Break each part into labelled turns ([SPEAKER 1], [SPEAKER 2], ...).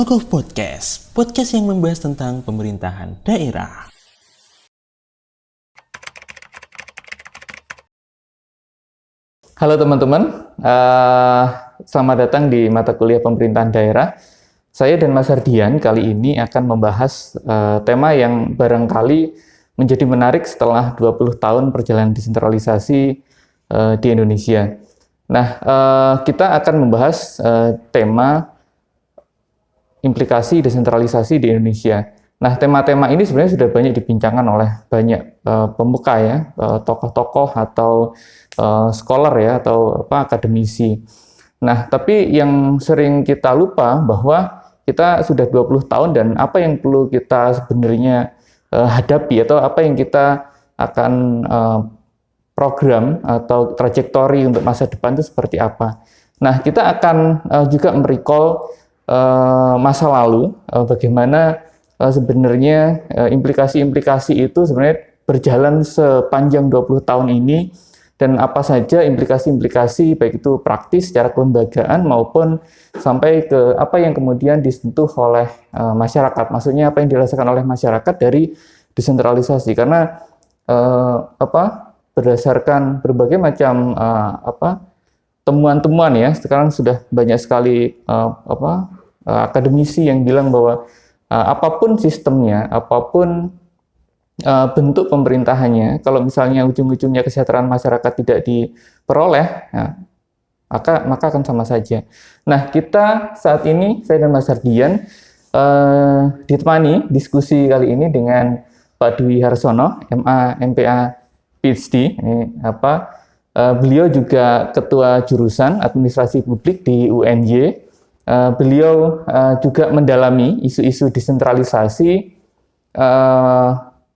[SPEAKER 1] Talk of Podcast, podcast yang membahas tentang pemerintahan daerah.
[SPEAKER 2] Halo teman-teman, selamat datang di mata kuliah pemerintahan daerah. Saya dan Mas Ardian kali ini akan membahas tema yang barangkali menjadi menarik setelah 20 tahun perjalanan desentralisasi di Indonesia. Nah, kita akan membahas tema implikasi desentralisasi di Indonesia. Nah, tema-tema ini sebenarnya sudah banyak dibincangkan oleh banyak pemuka ya, tokoh-tokoh atau scholar ya, atau akademisi. Nah, tapi yang sering kita lupa bahwa kita sudah 20 tahun dan apa yang perlu kita sebenarnya hadapi atau apa yang kita akan program atau trajektori untuk masa depan itu seperti apa. Nah, kita akan juga merecall masa lalu, bagaimana sebenarnya implikasi-implikasi itu sebenarnya berjalan sepanjang 20 tahun ini, dan apa saja implikasi-implikasi baik itu praktis secara kelembagaan maupun sampai ke apa yang kemudian disentuh oleh masyarakat. Maksudnya apa yang dirasakan oleh masyarakat dari desentralisasi, karena berdasarkan berbagai macam temuan-temuan ya, sekarang sudah banyak sekali akademisi yang bilang bahwa apapun sistemnya, apapun bentuk pemerintahannya, kalau misalnya ujung-ujungnya kesejahteraan masyarakat tidak diperoleh, maka akan sama saja. Nah, kita saat ini, saya dan Mas Ardian, ditemani diskusi kali ini dengan Pak Dwi Harsono, MA, MPA, PhD. Beliau juga Ketua Jurusan Administrasi Publik di UNY. Beliau juga mendalami isu-isu desentralisasi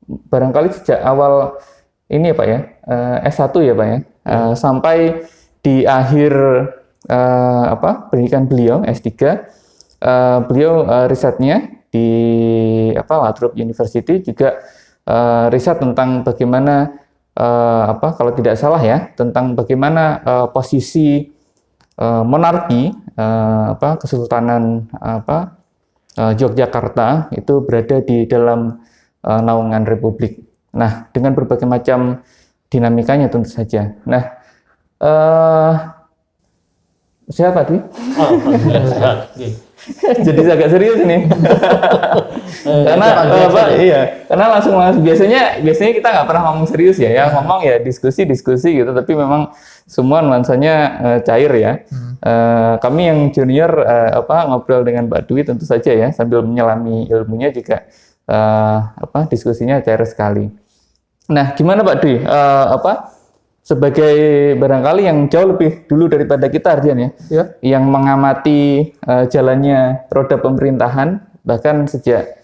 [SPEAKER 2] barangkali sejak awal ini ya Pak ya, S1 ya Pak ya, sampai di akhir pendidikan beliau S3, beliau risetnya di Lathrop University juga riset tentang bagaimana kalau tidak salah ya, tentang bagaimana posisi monarki Kesultanan Yogyakarta itu berada di dalam naungan Republik. Nah, dengan berbagai macam dinamikanya tentu saja. Nah, sehat Pak Dwi?
[SPEAKER 3] Sehat.
[SPEAKER 2] Jadi agak serius ini. Karena langsung biasanya kita nggak pernah ngomong serius ya, ngomong ya diskusi gitu, tapi memang semua nuansanya cair ya. Kami yang junior ngobrol dengan Pak Dwi tentu saja ya, sambil menyelami ilmunya juga diskusinya cair sekali. Nah, gimana Pak Dwi? Sebagai barangkali yang jauh lebih dulu daripada kita Ardian ya, yang mengamati jalannya roda pemerintahan bahkan sejak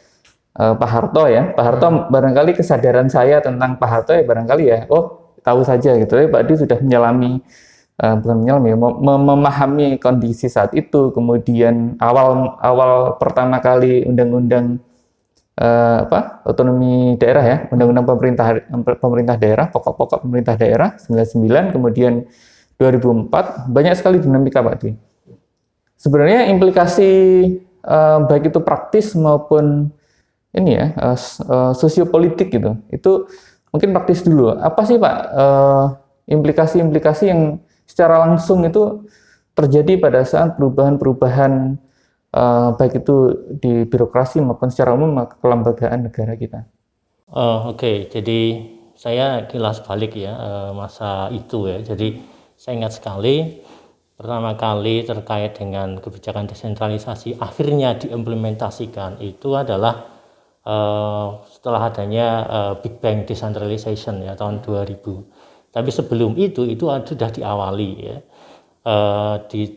[SPEAKER 2] Pak Harto ya. Pak Harto barangkali kesadaran saya tentang Pak Harto ya barangkali ya, tahu saja gitu. Tapi Pak Dwi sudah memahami kondisi saat itu, kemudian awal pertama kali undang-undang otonomi daerah ya, undang-undang pemerintah daerah, pokok-pokok pemerintah daerah 99, kemudian 2004, banyak sekali dinamika Pak Dwi. Sebenarnya implikasi baik itu praktis maupun ini ya, sosiopolitik gitu, itu mungkin praktis dulu. Apa sih Pak implikasi-implikasi yang secara langsung itu terjadi pada saat perubahan-perubahan baik itu di birokrasi maupun secara umum kelembagaan negara kita?
[SPEAKER 3] Oke. Jadi saya kilas balik ya masa itu ya. Jadi saya ingat sekali pertama kali terkait dengan kebijakan desentralisasi akhirnya diimplementasikan itu adalah setelah adanya Big Bang Decentralization ya tahun 2000. Tapi sebelum itu sudah diawali ya.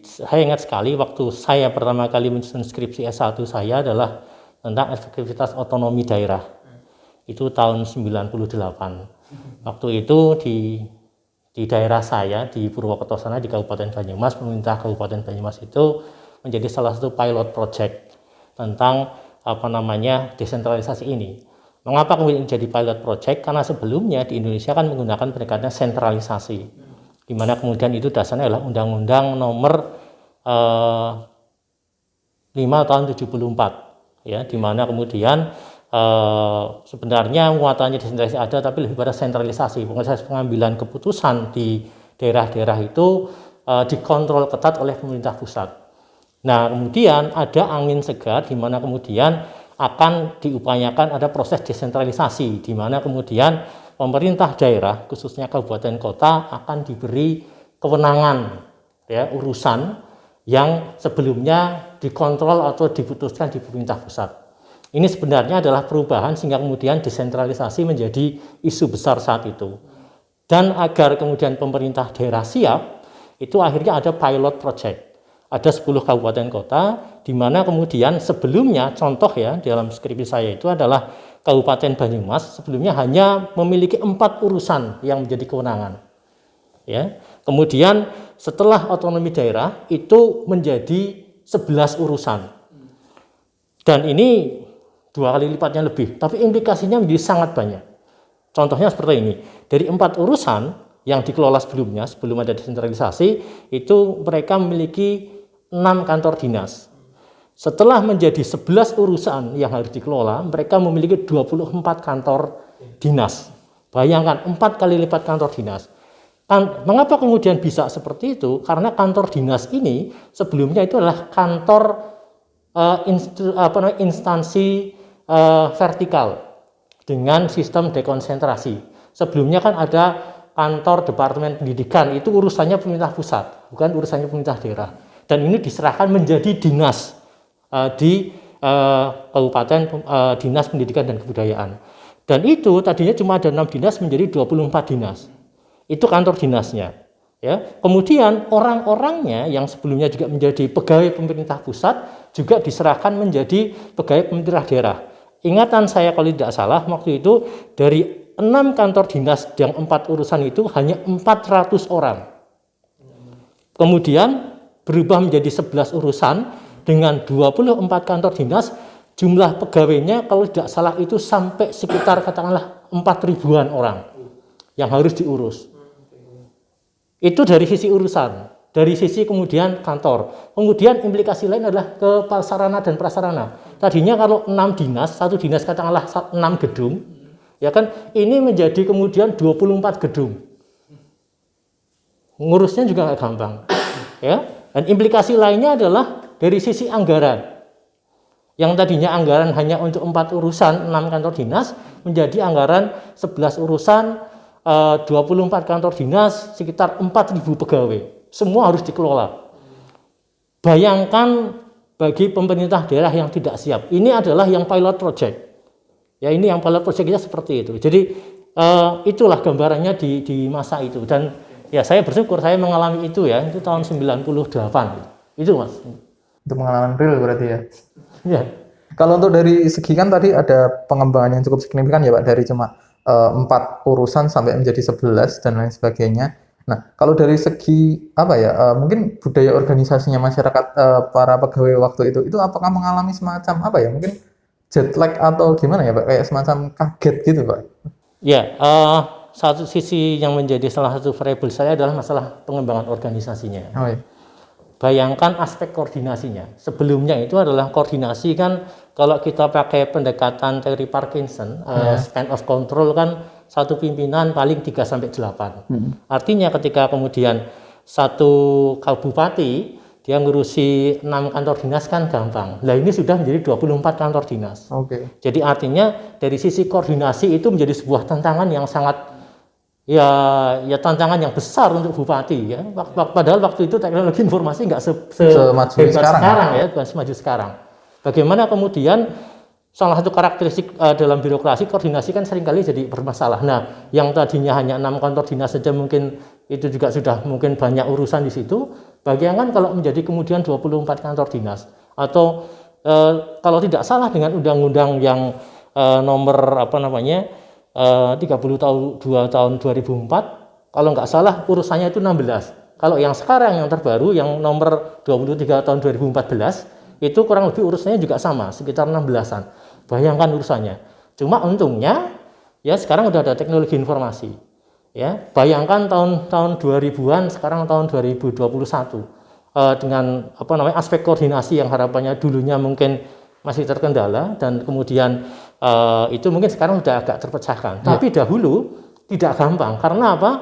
[SPEAKER 3] Saya ingat sekali waktu saya pertama kali menyusun skripsi S1 saya adalah tentang efektivitas otonomi daerah. Itu tahun 98. Waktu itu di daerah saya di Purwokerto sana, di Kabupaten Banyumas, pemerintah Kabupaten Banyumas itu menjadi salah satu pilot project tentang desentralisasi ini. Mengapa kemudian jadi pilot project? Karena sebelumnya di Indonesia kan menggunakan pendekatan sentralisasi, di mana kemudian itu dasarnya adalah Undang-Undang Nomor tahun 74 ya, di mana kemudian sebenarnya muatannya desentralisasi ada, tapi lebih pada sentralisasi. Pengambilan keputusan di daerah-daerah itu dikontrol ketat oleh pemerintah pusat. Nah, kemudian ada angin segar di mana kemudian akan diupayakan ada proses desentralisasi, di mana kemudian pemerintah daerah, khususnya kabupaten kota, akan diberi kewenangan ya, urusan yang sebelumnya dikontrol atau diputuskan di pemerintah pusat. Ini sebenarnya adalah perubahan sehingga kemudian desentralisasi menjadi isu besar saat itu. Dan agar kemudian pemerintah daerah siap, itu akhirnya ada pilot project. Ada 10 kabupaten kota, di mana kemudian sebelumnya, contoh ya, dalam skripsi saya itu adalah Kabupaten Banyumas, sebelumnya hanya memiliki 4 urusan yang menjadi kewenangan. Ya. Kemudian setelah otonomi daerah, itu menjadi 11 urusan. Dan ini 2 kali lipatnya lebih, tapi implikasinya menjadi sangat banyak. Contohnya seperti ini, dari 4 urusan yang dikelola sebelumnya, sebelum ada desentralisasi, itu mereka memiliki 6 kantor dinas. Setelah menjadi 11 urusan yang harus dikelola, mereka memiliki 24 kantor dinas. Bayangkan, 4 kali lipat kantor dinas. Mengapa kemudian bisa seperti itu? Karena kantor dinas ini sebelumnya itu adalah kantor instansi vertikal dengan sistem dekonsentrasi. Sebelumnya kan ada kantor Departemen Pendidikan, itu urusannya pemerintah pusat, bukan urusannya pemerintah daerah. Dan ini diserahkan menjadi dinas di Kabupaten Dinas Pendidikan dan Kebudayaan. Dan itu tadinya cuma ada 6 dinas menjadi 24 dinas. Itu kantor dinasnya. Ya. Kemudian orang-orangnya yang sebelumnya juga menjadi pegawai pemerintah pusat juga diserahkan menjadi pegawai pemerintah daerah. Ingatan saya kalau tidak salah waktu itu dari 6 kantor dinas yang 4 urusan itu hanya 400 orang. Kemudian berubah menjadi 11 urusan dengan 24 kantor dinas, jumlah pegawainya kalau tidak salah itu sampai sekitar katakanlah 4.000-an orang yang harus diurus. Itu dari sisi urusan, dari sisi kemudian kantor. Kemudian implikasi lain adalah ke sarana dan prasarana. Tadinya kalau 6 dinas, satu dinas katakanlah 6 gedung, ya kan, ini menjadi kemudian 24 gedung. Ngurusnya juga nggak gampang. Ya. Dan implikasi lainnya adalah dari sisi anggaran. Yang tadinya anggaran hanya untuk 4 urusan, 6 kantor dinas, menjadi anggaran 11 urusan, 24 kantor dinas, sekitar 4.000 pegawai. Semua harus dikelola. Bayangkan bagi pemerintah daerah yang tidak siap. Ini adalah yang pilot project. Ya, ini yang pilot projectnya seperti itu. Jadi itulah gambarannya di masa itu. Dan ya saya bersyukur saya mengalami itu ya, itu tahun 98. Itu Mas.
[SPEAKER 4] Itu pengalaman real berarti ya.
[SPEAKER 3] Ya.
[SPEAKER 4] Kalau untuk dari segi kan tadi ada pengembangan yang cukup signifikan ya Pak, dari cuma 4 urusan sampai menjadi 11 dan lain sebagainya. Nah, kalau dari segi apa ya, mungkin budaya organisasinya masyarakat para pegawai waktu itu apakah mengalami semacam apa ya, mungkin jet lag atau gimana ya Pak, kayak semacam kaget gitu Pak?
[SPEAKER 3] Ya, satu sisi yang menjadi salah satu variabel saya adalah masalah pengembangan organisasinya.
[SPEAKER 4] Oh, iya.
[SPEAKER 3] Bayangkan aspek koordinasinya. Sebelumnya itu adalah koordinasi kan, kalau kita pakai pendekatan teori Parkinson, span of control kan satu pimpinan paling 3-8. Artinya ketika kemudian satu kabupati dia ngurusi 6 kantor dinas kan gampang. Nah ini sudah menjadi 24 kantor dinas.
[SPEAKER 4] Oke.
[SPEAKER 3] Jadi artinya dari sisi koordinasi itu menjadi sebuah tantangan yang sangat ya tantangan yang besar untuk bupati ya. Padahal waktu itu teknologi informasi nggak
[SPEAKER 4] semaju
[SPEAKER 3] sekarang ya, bukan semaju sekarang. Bagaimana kemudian salah satu karakteristik dalam birokrasi, koordinasi kan seringkali jadi bermasalah. Nah, yang tadinya hanya 6 kantor dinas saja mungkin itu juga sudah mungkin banyak urusan di situ. Bayangkan kalau menjadi kemudian 24 kantor dinas, atau kalau tidak salah dengan undang-undang yang nomor 32 tahun 2004, kalau nggak salah urusannya itu 16. Kalau yang sekarang yang terbaru yang nomor 23 tahun 2014 itu kurang lebih urusannya juga sama, sekitar 16-an. Bayangkan urusannya. Cuma untungnya ya sekarang udah ada teknologi informasi. Ya, bayangkan tahun 2000-an sekarang tahun 2021. dengan aspek koordinasi yang harapannya dulunya mungkin masih terkendala dan kemudian itu mungkin sekarang sudah agak terpecahkan. Tapi dahulu tidak gampang karena apa?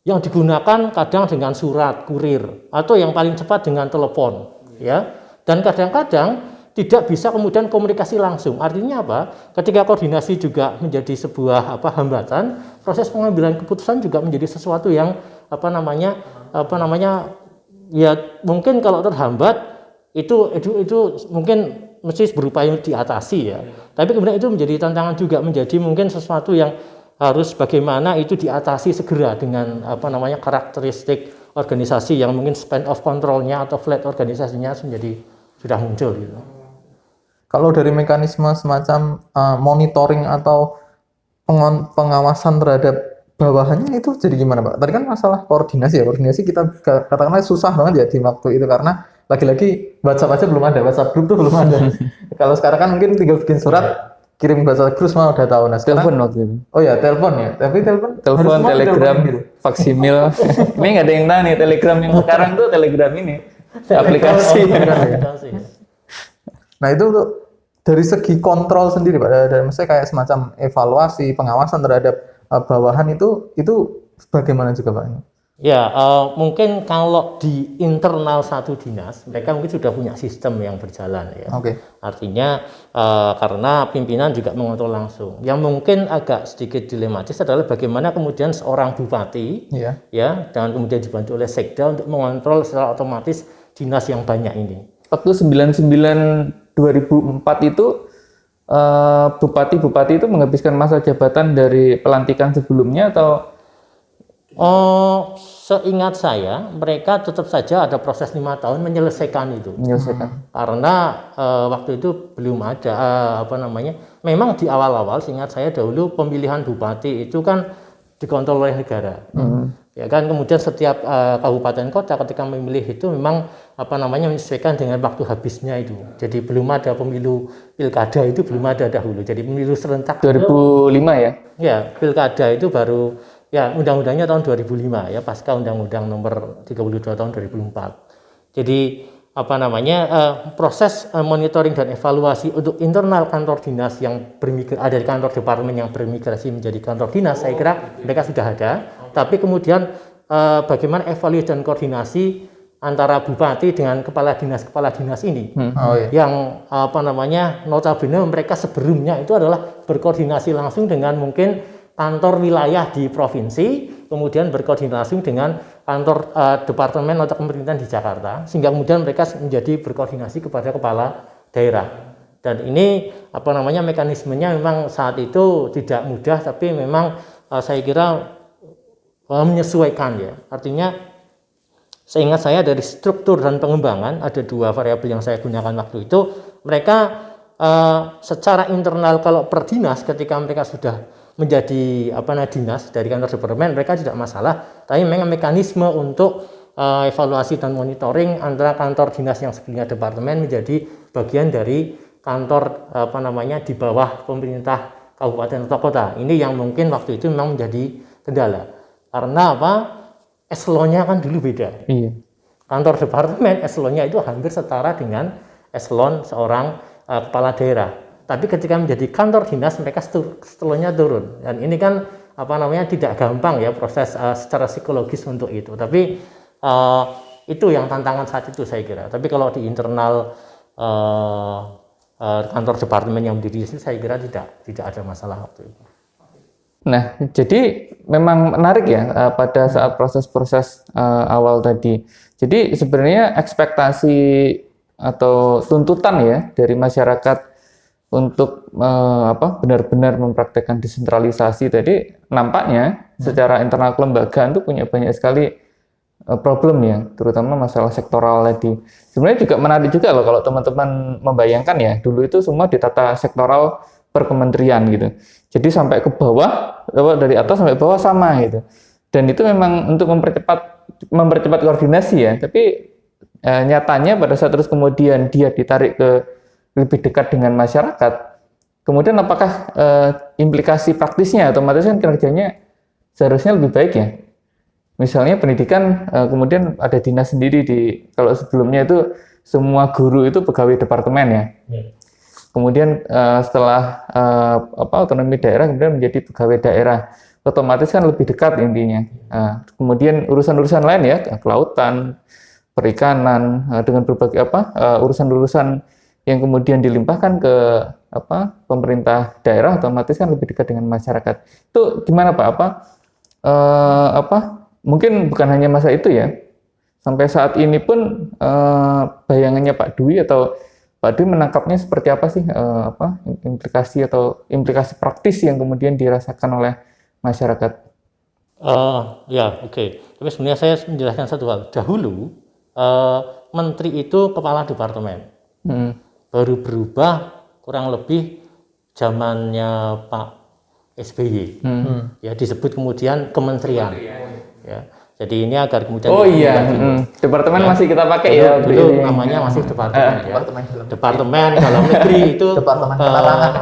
[SPEAKER 3] Yang digunakan kadang dengan surat, kurir, atau yang paling cepat dengan telepon, ya. Dan kadang-kadang tidak bisa kemudian komunikasi langsung. Artinya apa? Ketika koordinasi juga menjadi sebuah hambatan, proses pengambilan keputusan juga menjadi sesuatu yang ya mungkin kalau terhambat itu mungkin mesti berupaya diatasi ya. Tapi kemudian itu menjadi tantangan juga, menjadi mungkin sesuatu yang harus bagaimana itu diatasi segera dengan karakteristik organisasi yang mungkin span of control-nya atau flat organisasinya sudah muncul gitu.
[SPEAKER 4] Kalau dari mekanisme semacam monitoring atau pengawasan terhadap bawahannya itu jadi gimana Pak? Tadi kan masalah koordinasi kita katakanlah susah banget ya di waktu itu karena lagi-lagi WhatsApp aja belum ada, WhatsApp group tuh belum ada. Kalau sekarang kan mungkin tinggal bikin surat, kirim WhatsApp group semua udah tahu. Nah,
[SPEAKER 2] Telepon waktu itu.
[SPEAKER 4] Oh ya, telepon ya. Tapi telepon,
[SPEAKER 2] Telegram,
[SPEAKER 4] gitu.
[SPEAKER 2] faksimil. Ini nggak ada yang tahu nih Telegram yang sekarang tuh Telegram ini. Aplikasi.
[SPEAKER 4] Nah itu untuk dari segi kontrol sendiri Pak, dan maksudnya kayak semacam evaluasi, pengawasan terhadap bawahan itu bagaimana juga Pak?
[SPEAKER 3] Ya, mungkin kalau di internal satu dinas, mereka mungkin sudah punya sistem yang berjalan ya.
[SPEAKER 4] Oke.
[SPEAKER 3] Artinya karena pimpinan juga mengontrol langsung. Yang mungkin agak sedikit dilematis adalah bagaimana kemudian seorang bupati, ya, dan kemudian dibantu oleh sekda untuk mengontrol secara otomatis dinas yang banyak ini.
[SPEAKER 2] Waktu 99 2004 itu bupati-bupati itu menghabiskan masa jabatan dari pelantikan sebelumnya atau?
[SPEAKER 3] Seingat saya mereka tetap saja ada proses 5 tahun menyelesaikan itu. Karena waktu itu belum ada memang di awal-awal seingat saya dahulu pemilihan bupati itu kan dikontrol oleh negara. Ya kan, kemudian setiap kabupaten kota ketika memilih itu memang menyesuaikan dengan waktu habisnya itu. Jadi belum ada pemilu pilkada, itu belum ada dahulu. Jadi pemilu serentak
[SPEAKER 2] 2005 ya?
[SPEAKER 3] Ya, pilkada itu baru ya undang-undangnya tahun 2005 ya, pasca undang-undang nomor 32 tahun 2004. Jadi proses monitoring dan evaluasi untuk internal kantor dinas yang ada di kantor departemen yang bermigrasi menjadi kantor dinas, saya kira mereka sudah ada. Tapi kemudian bagaimana evaluasi dan koordinasi antara bupati dengan kepala dinas ini, yang notabene mereka sebelumnya itu adalah berkoordinasi langsung dengan mungkin kantor wilayah di provinsi, kemudian berkoordinasi dengan kantor departemen atau pemerintahan di Jakarta, sehingga kemudian mereka menjadi berkoordinasi kepada kepala daerah. Dan ini mekanismenya memang saat itu tidak mudah, tapi memang saya kira menyesuaikan ya. Artinya seingat saya dari struktur dan pengembangan ada 2 variabel yang saya gunakan waktu itu. Mereka secara internal kalau per dinas ketika mereka sudah menjadi dinas dari kantor departemen mereka tidak masalah, tapi memang mekanisme untuk evaluasi dan monitoring antara kantor dinas yang sebelumnya departemen menjadi bagian dari kantor di bawah pemerintah kabupaten atau kota. Ini yang mungkin waktu itu memang menjadi kendala. Karena eselonnya kan dulu beda.
[SPEAKER 2] Iya.
[SPEAKER 3] Kantor departemen eselonnya itu hampir setara dengan eselon seorang kepala daerah. Tapi ketika menjadi kantor dinas mereka eselonnya turun. Dan ini kan tidak gampang ya proses secara psikologis untuk itu. Tapi itu yang tantangan saat itu saya kira. Tapi kalau di internal kantor departemen yang berdiri itu saya kira tidak ada masalah waktu itu.
[SPEAKER 2] Nah, jadi memang menarik ya pada saat proses-proses awal tadi. Jadi sebenarnya ekspektasi atau tuntutan ya dari masyarakat untuk benar-benar mempraktekkan desentralisasi tadi nampaknya secara internal kelembagaan itu punya banyak sekali problem ya, terutama masalah sektoral tadi. Sebenarnya juga menarik juga loh kalau teman-teman membayangkan ya, dulu itu semua ditata sektoral per kementerian gitu. Jadi sampai ke bawah, dari atas sampai bawah sama gitu. Dan itu memang untuk mempercepat koordinasi ya. Tapi nyatanya pada saat terus kemudian dia ditarik ke lebih dekat dengan masyarakat, kemudian apakah implikasi praktisnya otomatis kan kerjanya seharusnya lebih baik ya? Misalnya pendidikan kemudian ada dinas sendiri kalau sebelumnya itu semua guru itu pegawai departemen ya. Kemudian setelah otonomi daerah kemudian menjadi pegawai daerah, otomatis kan lebih dekat intinya. Kemudian urusan-urusan lain ya, kelautan, perikanan, dengan berbagai urusan-urusan yang kemudian dilimpahkan ke pemerintah daerah, otomatis kan lebih dekat dengan masyarakat. Itu gimana Pak? Mungkin bukan hanya masa itu ya, sampai saat ini pun bayangannya Pak Dwi atau Pak Dwi menangkapnya seperti apa sih, implikasi praktis yang kemudian dirasakan oleh masyarakat?
[SPEAKER 3] Oke. Tapi sebenarnya saya menjelaskan satu hal. Dahulu menteri itu kepala departemen, baru berubah kurang lebih zamannya Pak SBY, ya disebut kemudian kementerian. Ya. Jadi ini agar kemudian
[SPEAKER 2] departemen
[SPEAKER 3] ya,
[SPEAKER 2] masih kita pakai ya.
[SPEAKER 3] Dulu namanya masih departemen ya. Departemen dalam negeri itu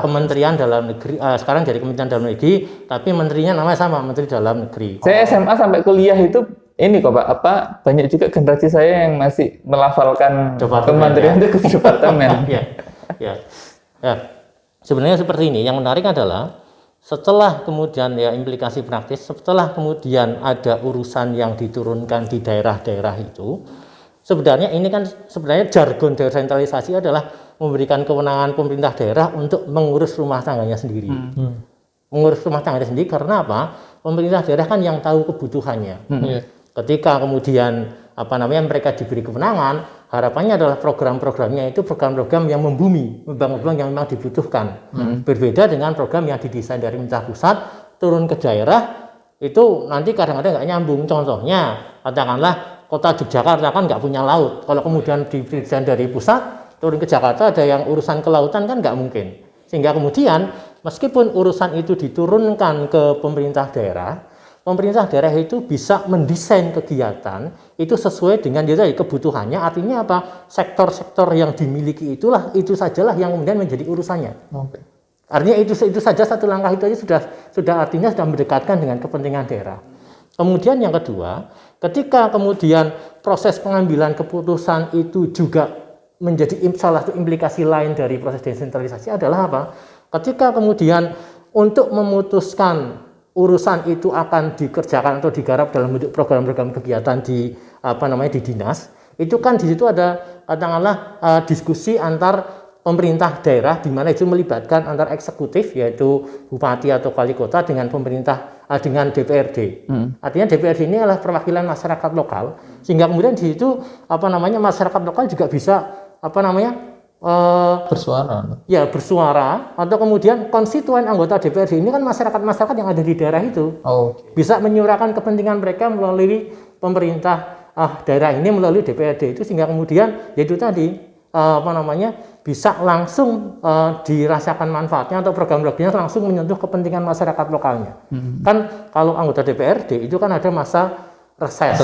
[SPEAKER 3] kementerian dalam negeri. Sekarang jadi kementerian dalam negeri, tapi menterinya namanya sama, menteri dalam negeri.
[SPEAKER 2] Saya SMA sampai kuliah itu ini kok Pak, banyak juga generasi saya yang masih melafalkan kementerian itu ke departemen.
[SPEAKER 3] Ya. Sebenarnya seperti ini. Yang menarik adalah setelah kemudian ya implikasi praktis, setelah kemudian ada urusan yang diturunkan di daerah-daerah itu, sebenarnya ini kan sebenarnya jargon desentralisasi adalah memberikan kewenangan pemerintah daerah untuk mengurus rumah tangganya sendiri. Mengurus rumah tangganya sendiri karena apa? Pemerintah daerah kan yang tahu kebutuhannya. Ketika kemudian mereka diberi kewenangan, harapannya adalah program-programnya itu program-program yang membumi, program-program yang memang dibutuhkan. Berbeda dengan program yang didesain dari pemerintah pusat turun ke daerah, itu nanti kadang-kadang nggak nyambung. Contohnya, katakanlah kota Yogyakarta kan nggak punya laut. Kalau kemudian didesain dari pusat turun ke Jakarta ada yang urusan kelautan kan nggak mungkin. Sehingga kemudian meskipun urusan itu diturunkan ke pemerintah daerah itu bisa mendesain kegiatan itu sesuai dengan kebutuhannya. Artinya apa? Sektor-sektor yang dimiliki itu sajalah yang kemudian menjadi urusannya. Artinya itu saja satu langkah itu aja sudah artinya sudah mendekatkan dengan kepentingan daerah. Kemudian yang kedua, ketika kemudian proses pengambilan keputusan itu juga menjadi salah satu implikasi lain dari proses desentralisasi adalah apa? Ketika kemudian untuk memutuskan urusan itu akan dikerjakan atau digarap dalam bentuk program-program kegiatan di dinas, itu kan di situ ada katakanlah diskusi antar pemerintah daerah di mana itu melibatkan antar eksekutif yaitu bupati atau wali kota dengan pemerintah dengan DPRD. Artinya DPRD ini adalah perwakilan masyarakat lokal, sehingga kemudian di situ masyarakat lokal juga bisa bersuara atau kemudian konstituen anggota DPRD ini kan masyarakat yang ada di daerah itu bisa menyuarakan kepentingan mereka melalui pemerintah daerah ini melalui DPRD itu, sehingga kemudian yaitu tadi bisa langsung dirasakan manfaatnya atau program-programnya langsung menyentuh kepentingan masyarakat lokalnya. Kan kalau anggota DPRD itu kan ada masa reses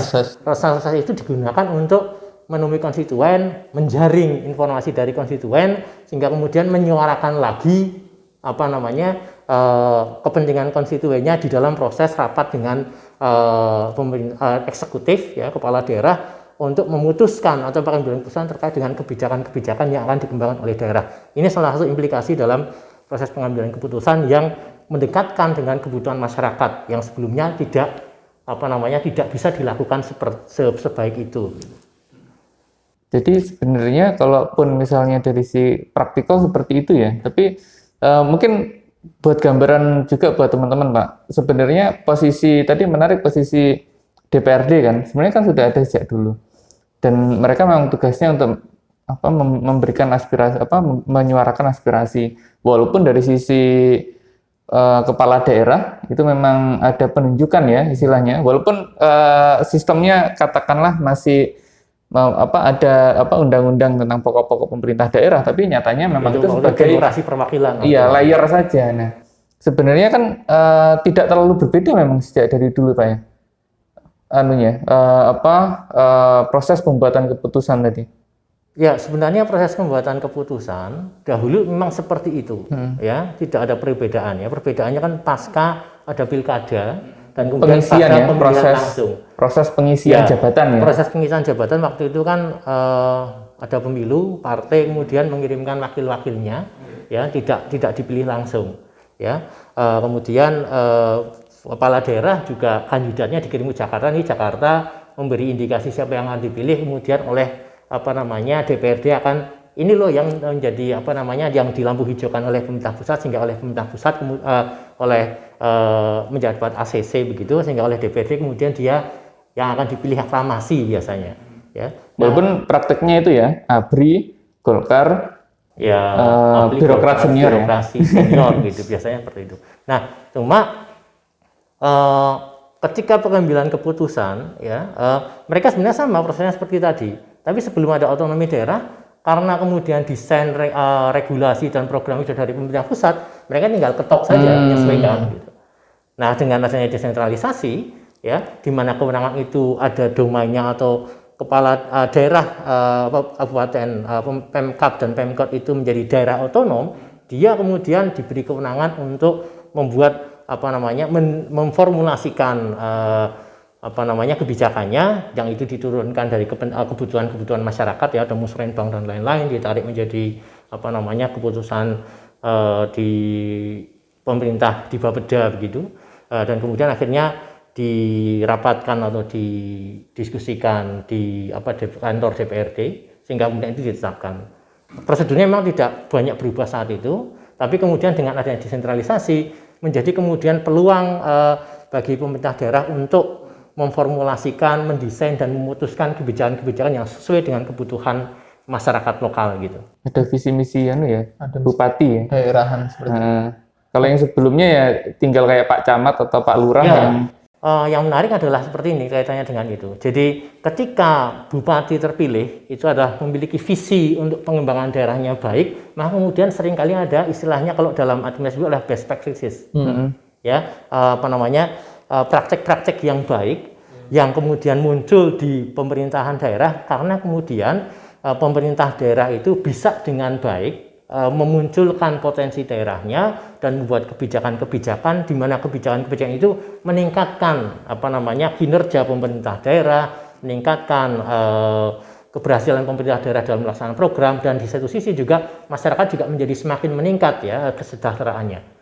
[SPEAKER 3] itu digunakan untuk menemui konstituen, menjaring informasi dari konstituen, sehingga kemudian menyuarakan lagi kepentingan konstituennya di dalam proses rapat dengan eksekutif ya, kepala daerah untuk memutuskan atau pengambilan keputusan terkait dengan kebijakan-kebijakan yang akan dikembangkan oleh daerah. Ini salah satu implikasi dalam proses pengambilan keputusan yang mendekatkan dengan kebutuhan masyarakat yang sebelumnya tidak bisa dilakukan sebaik itu.
[SPEAKER 2] Jadi sebenarnya kalaupun misalnya dari si praktikal seperti itu ya, tapi mungkin buat gambaran juga buat teman-teman Pak, sebenarnya tadi menarik posisi DPRD kan, sebenarnya kan sudah ada sejak dulu, dan mereka memang tugasnya untuk memberikan aspirasi, menyuarakan aspirasi, walaupun dari sisi kepala daerah itu memang ada penunjukan ya istilahnya, walaupun sistemnya katakanlah masih ada undang-undang tentang pokok-pokok pemerintah daerah, tapi nyatanya memang itu sebagai
[SPEAKER 3] demokrasi perwakilan.
[SPEAKER 2] Iya, layer saja. Nah, sebenarnya kan tidak terlalu berbeda memang sejak dari dulu Pak ya. Proses pembuatan keputusan tadi.
[SPEAKER 3] Ya, sebenarnya proses pembuatan keputusan dahulu memang seperti itu, ya, tidak ada perbedaan ya. Perbedaannya kan pasca ada pilkada, dan kemudian
[SPEAKER 2] pengisian
[SPEAKER 3] pada
[SPEAKER 2] ya,
[SPEAKER 3] pemilihan langsung.
[SPEAKER 2] proses pengisian jabatan ya.
[SPEAKER 3] Proses pengisian jabatan waktu itu kan ada pemilu, partai kemudian mengirimkan wakil-wakilnya, ya tidak dipilih langsung, ya. Kemudian kepala daerah juga kandidatnya dikirim ke Jakarta. Nih Jakarta memberi indikasi siapa yang akan dipilih, kemudian oleh DPRD akan ini loh yang menjadi yang di lampu hijaukan oleh pemerintah pusat, sehingga oleh pemerintah pusat menjabat ACC begitu, sehingga oleh DPRD kemudian dia yang akan dipilih aklamasi biasanya, ya.
[SPEAKER 2] Walaupun prakteknya itu ya ABRI, Golkar,
[SPEAKER 3] Ya,
[SPEAKER 2] birokrat senior,
[SPEAKER 3] birokrasi senior gitu biasanya seperti itu. Nah, cuma ketika pengambilan keputusan, ya mereka sebenarnya sama prosesnya seperti tadi. Tapi sebelum ada otonomi daerah, karena kemudian desain regulasi dan program itu dari pemerintah pusat, mereka tinggal ketok saja menyesuaikan. Gitu. Nah, dengan adanya desentralisasi, ya, di mana kewenangan itu ada domainnya atau kepala daerah kabupaten Pemkab dan Pemkot itu menjadi daerah otonom, dia kemudian diberi kewenangan untuk membuat memformulasikan kebijakannya yang itu diturunkan dari kebutuhan masyarakat, ya, ada musrenbang dan lain-lain, ditarik menjadi keputusan di pemerintah di Bapeda begitu, dan kemudian akhirnya dirapatkan atau didiskusikan di kantor DPRD sehingga kemudian itu ditetapkan. Prosedurnya memang tidak banyak berubah saat itu, tapi kemudian dengan adanya desentralisasi menjadi kemudian peluang bagi pemerintah daerah untuk memformulasikan, mendesain dan memutuskan kebijakan-kebijakan yang sesuai dengan kebutuhan masyarakat lokal gitu.
[SPEAKER 2] Ada visi misi bupati ya.
[SPEAKER 4] Daerahan seperti itu.
[SPEAKER 2] Kalau yang sebelumnya ya tinggal kayak Pak Camat atau Pak Lurah
[SPEAKER 3] yang menarik adalah seperti ini kaitannya dengan itu. Jadi ketika bupati terpilih itu adalah memiliki visi untuk pengembangan daerahnya baik, maka kemudian seringkali ada istilahnya kalau dalam administrasi adalah best practices, ya praktek-praktek yang baik yang kemudian muncul di pemerintahan daerah karena kemudian pemerintah daerah itu bisa dengan baik memunculkan potensi daerahnya dan membuat kebijakan-kebijakan di mana kebijakan-kebijakan itu meningkatkan kinerja pemerintah daerah, meningkatkan keberhasilan pemerintah daerah dalam melaksanakan program, dan di satu sisi juga masyarakat juga menjadi semakin meningkat ya kesejahteraannya.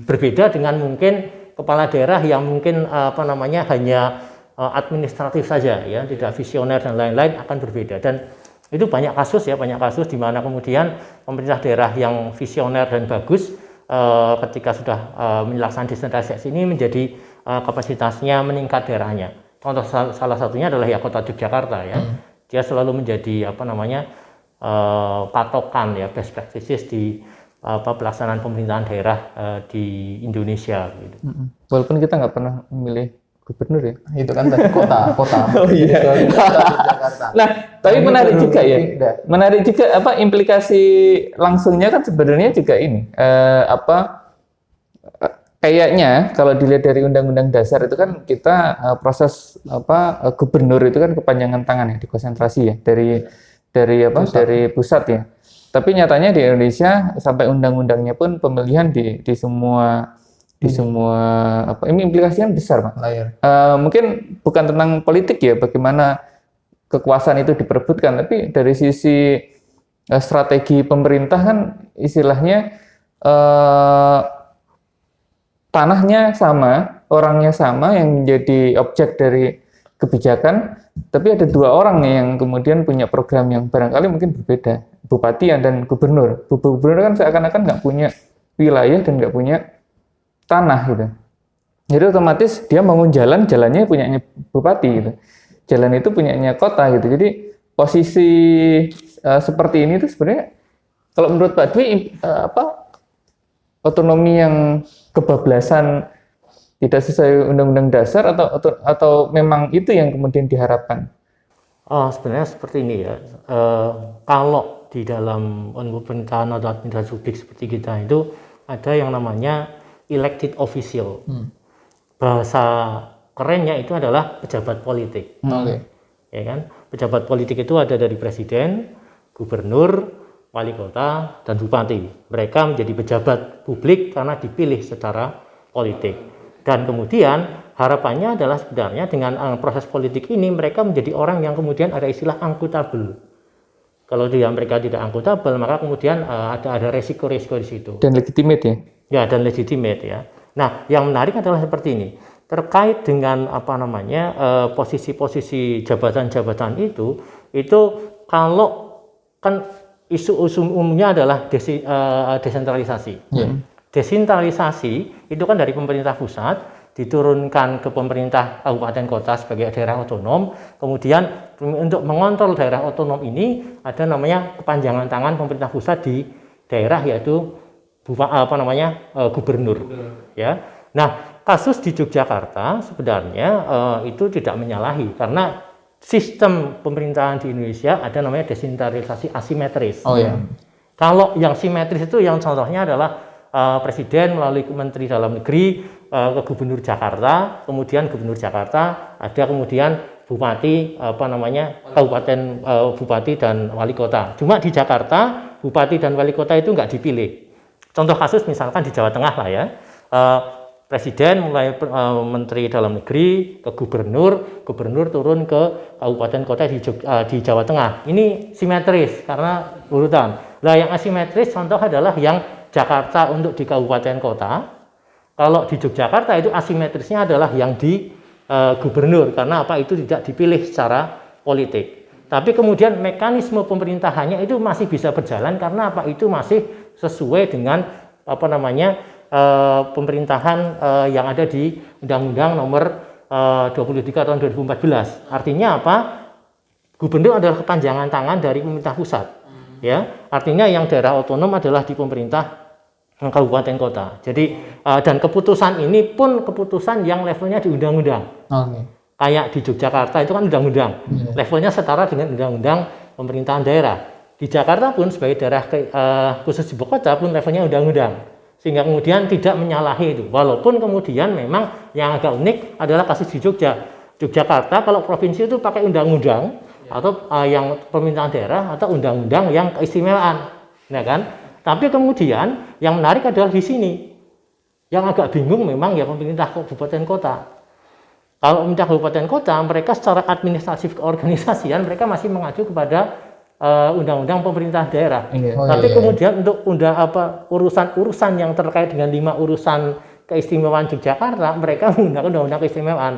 [SPEAKER 3] Berbeda dengan mungkin kepala daerah yang mungkin hanya administratif saja, ya, tidak visioner dan lain-lain, akan berbeda. Dan itu banyak kasus di mana kemudian pemerintah daerah yang visioner dan bagus ketika sudah melaksanakan desentralisasi ini menjadi kapasitasnya meningkat daerahnya. Contoh salah satunya adalah ya kota Yogyakarta, ya. Dia selalu menjadi patokan ya best practices di pelaksanaan pemerintahan daerah di Indonesia gitu.
[SPEAKER 2] Walaupun kita nggak pernah memilih gubernur ya.
[SPEAKER 4] Itu kan tadi kota.
[SPEAKER 2] Oh iya. Nah, tapi menarik juga ya. Menarik juga implikasi langsungnya kan sebenarnya juga ini kayaknya kalau dilihat dari Undang-Undang Dasar itu kan kita proses gubernur itu kan kepanjangan tangan ya, dikonsentrasi ya dari pusat ya. Tapi nyatanya di Indonesia sampai undang-undangnya pun pemilihan di semua ini implikasinya besar, Pak. Mungkin bukan tentang politik ya, bagaimana kekuasaan itu diperebutkan, tapi dari sisi strategi pemerintah kan istilahnya tanahnya sama, orangnya sama yang menjadi objek dari kebijakan, tapi ada dua orang nih yang kemudian punya program yang barangkali mungkin berbeda, bupati dan gubernur. Gubernur kan seakan-akan nggak punya wilayah dan nggak punya tanah gitu. Jadi otomatis dia bangun jalannya punyanya bupati gitu. Jalan itu punyanya kota gitu. Jadi posisi seperti ini tuh sebenarnya kalau menurut Pak Dwi otonomi yang kebablasan tidak sesuai Undang-Undang Dasar atau memang itu yang kemudian diharapkan?
[SPEAKER 3] Sebenarnya seperti ini ya. Kalau di dalam pemerintahan atau administrasi publik seperti kita itu ada yang namanya elected official. Bahasa kerennya itu adalah pejabat politik. Ya kan? Pejabat politik itu ada dari presiden, gubernur, wali kota, dan bupati. Mereka menjadi pejabat publik karena dipilih secara politik. Dan kemudian harapannya adalah sebenarnya dengan proses politik ini mereka menjadi orang yang kemudian ada istilah akuntabel. Kalau mereka tidak akuntabel, maka kemudian ada resiko-resiko di situ.
[SPEAKER 2] Dan legitimate ya.
[SPEAKER 3] Ya, dan legitimate ya. Nah, yang menarik adalah seperti ini. Terkait dengan posisi-posisi jabatan-jabatan itu kalau kan isu umumnya adalah desentralisasi. Desentralisasi itu kan dari pemerintah pusat diturunkan ke pemerintah kabupaten kota sebagai daerah otonom. Kemudian untuk mengontrol daerah otonom ini ada namanya kepanjangan tangan pemerintah pusat di daerah, yaitu gubernur. Ya. Nah, kasus di Yogyakarta sebenarnya itu tidak menyalahi karena sistem pemerintahan di Indonesia ada namanya desentralisasi asimetris.
[SPEAKER 4] Oh ya.
[SPEAKER 3] Kalau yang simetris itu yang contohnya adalah Presiden melalui Menteri Dalam Negeri ke Gubernur Jakarta, kemudian Gubernur Jakarta ada kemudian Bupati Kabupaten Bupati dan Wali Kota. Cuma di Jakarta Bupati dan Wali Kota itu nggak dipilih. Contoh kasus misalkan di Jawa Tengah lah ya. Presiden mulai Menteri Dalam Negeri ke Gubernur turun ke Kabupaten Kota di Jawa Tengah. Ini simetris karena urutan. Nah, yang asimetris contoh adalah yang Jakarta untuk di Kabupaten Kota. Kalau di Yogyakarta itu asimetrisnya adalah yang di Gubernur karena itu tidak dipilih secara politik. Tapi kemudian mekanisme pemerintahannya itu masih bisa berjalan karena itu masih sesuai dengan pemerintahan yang ada di Undang-Undang Nomor 23 tahun 2014. Artinya apa? Gubernur adalah kepanjangan tangan dari pemerintah pusat. Ya, artinya yang daerah otonom adalah di pemerintah kabupaten kota. Jadi dan keputusan ini pun keputusan yang levelnya di undang-undang. Kayak di Yogyakarta itu kan undang-undang. Levelnya setara dengan undang-undang pemerintahan daerah. Di Jakarta pun sebagai daerah khusus ibu kota pun levelnya undang-undang. Sehingga kemudian tidak menyalahi itu. Walaupun kemudian memang yang agak unik adalah kasus di Yogyakarta kalau provinsi itu pakai undang-undang atau yang pemerintahan daerah atau undang-undang yang keistimewaan. Nah kan? Tapi kemudian yang menarik adalah di sini. Yang agak bingung memang ya pemerintah kabupaten kota. Kalau pemerintah kabupaten kota, mereka secara administratif keorganisasian mereka masih mengacu kepada undang-undang pemerintah daerah. Tapi kemudian untuk urusan-urusan yang terkait dengan 5 urusan keistimewaan Yogyakarta, mereka menggunakan undang-undang keistimewaan.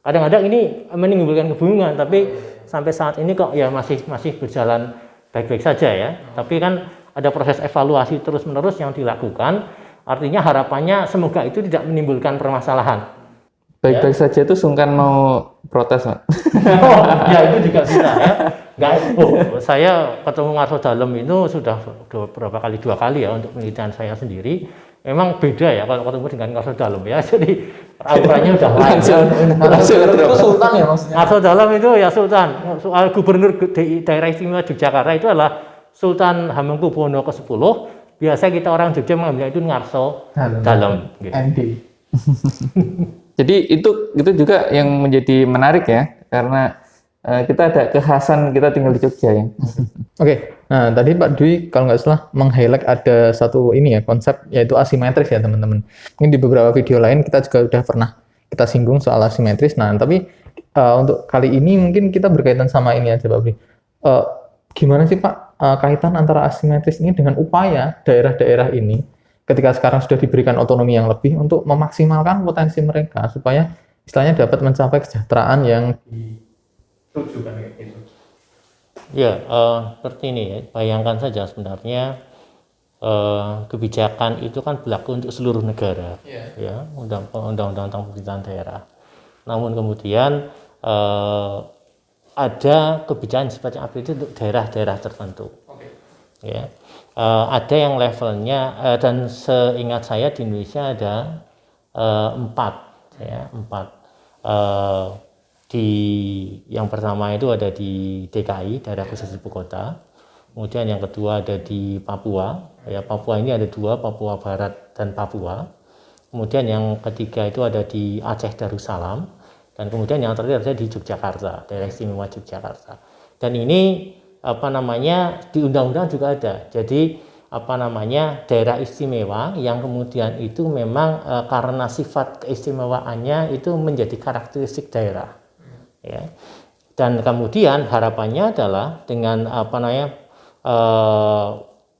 [SPEAKER 3] Kadang-kadang ini menimbulkan kebingungan, tapi sampai saat ini kok ya masih berjalan baik-baik saja ya. Tapi kan ada proses evaluasi terus-menerus yang dilakukan. Artinya harapannya semoga itu tidak menimbulkan permasalahan.
[SPEAKER 2] Baik-baik saja itu sungkan mau protes, Pak.
[SPEAKER 3] Oh, ya itu juga bisa ya. Saya ketemu Ngarso Dalem itu sudah dua kali ya untuk penelitian saya sendiri. Memang beda ya kalau ketemu dengan Ngarso Dalem ya. Jadi auranya udah lain.
[SPEAKER 4] Itu sultan ya maksudnya.
[SPEAKER 3] Ngarso Dalem itu ya sultan. Soal gubernur daerah istimewa Yogyakarta itu adalah Sultan Hamengkubuwono ke-10. Biasa kita orang Jogja mengambil itu Ngarso Dalem.
[SPEAKER 4] Gitu.
[SPEAKER 2] Jadi itu juga yang menjadi menarik ya, karena kita ada kekhasan kita tinggal di Jogja ya.
[SPEAKER 4] Oke, nah tadi Pak Dwi kalau nggak salah meng-highlight ada satu ini ya konsep yaitu asimetris ya teman-teman. Mungkin di beberapa video lain kita juga udah pernah kita singgung soal asimetris. Nah tapi untuk kali ini mungkin kita berkaitan sama ini aja Pak Dwi. Gimana sih Pak kaitan antara asimetris ini dengan upaya daerah-daerah ini ketika sekarang sudah diberikan otonomi yang lebih untuk memaksimalkan potensi mereka supaya istilahnya dapat mencapai kesejahteraan yang ditujukan kayak gitu.
[SPEAKER 3] Ya, seperti ini ya. Bayangkan saja sebenarnya kebijakan itu kan berlaku untuk seluruh negara, ya, undang-undang tentang pemerintahan daerah. Namun kemudian ada kebijakan sifatnya itu untuk daerah-daerah tertentu. Ya, ada yang levelnya dan seingat saya di Indonesia ada 4 ya, 4. Yang pertama itu ada di DKI, daerah khusus ibu kota. Kemudian yang kedua ada di Papua. Ya, Papua ini ada 2, Papua Barat dan Papua. Kemudian yang ketiga itu ada di Aceh Darussalam. Dan kemudian yang terakhir ada di Yogyakarta, daerah istimewa Yogyakarta. Dan ini di undang-undang juga ada. Jadi daerah istimewa yang kemudian itu memang karena sifat keistimewaannya itu menjadi karakteristik daerah, ya. Dan kemudian harapannya adalah dengan